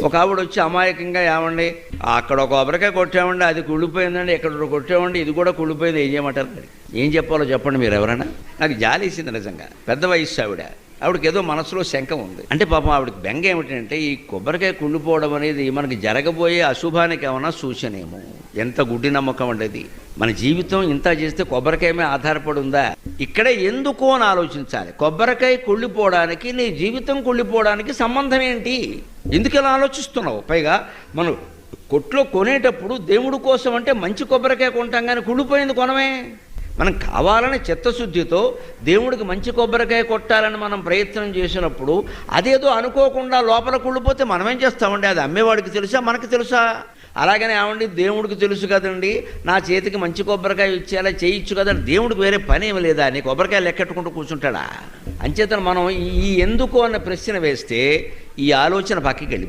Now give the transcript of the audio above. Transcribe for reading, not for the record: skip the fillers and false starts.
ఒక ఆవిడ వచ్చి అమాయకంగా ఏమండి అక్కడ ఒక కొబ్బరికాయ కొట్టామండి, అది కుళ్ళిపోయిందండి, ఇక్కడ కొట్టామండి, ఇది కూడా కుళ్ళిపోయింది, ఏం చేయమంటారు? ఏం చెప్పాలో చెప్పండి మీరు ఎవరైనా. నాకు జాలేసింది నిజంగా. పెద్ద వయస్సు ఆవిడకి ఏదో మనసులో శంక ఉంది. అంటే పాపం ఆవిడకి బెంగ ఏమిటంటే ఈ కొబ్బరికాయ కుళ్ళిపోవడం అనేది మనకి జరగబోయే అశుభానికి ఏమన్నా సూచనేమో. ఎంత గుడ్డి నమ్మకం ఉండేది. మన జీవితం ఇంత చేస్తే కొబ్బరికాయ మీద ఆధారపడి ఉందా? ఇక్కడే ఎందుకు అని ఆలోచించాలి. కొబ్బరికాయ కుళ్ళిపోవడానికి నీ జీవితం కుళ్ళిపోవడానికి సంబంధం ఏంటి? ఎందుకు ఇలా ఆలోచిస్తున్నావు? పైగా మనం కొట్లో కొనేటప్పుడు దేవుడి కోసం అంటే మంచి కొబ్బరికాయ కొంటాం, కానీ కుళ్ళిపోయింది కొనమే. మనం కావాలని చిత్తశుద్ధితో దేవుడికి మంచి కొబ్బరికాయ కొట్టాలని మనం ప్రయత్నం చేసినప్పుడు అదేదో అనుకోకుండా లోపల కుళ్ళిపోతే మనమేం చేస్తామండి? అది అమ్మేవాడికి తెలుసా, మనకి తెలుసా? అలాగనే ఏమండి, దేవుడికి తెలుసు కదండి, నా చేతికి మంచి కొబ్బరికాయ ఇచ్చేలా చేయొచ్చు కదండి. దేవుడికి వేరే పని ఏమి లేదా? నీ కొబ్బరికాయ లెక్కెట్టుకుంటూ కూర్చుంటాడా? అంచేతను మనం ఈ ఎందుకు అన్న ప్రశ్న వేస్తే ఈ ఆలోచన పక్కకి వెళ్ళి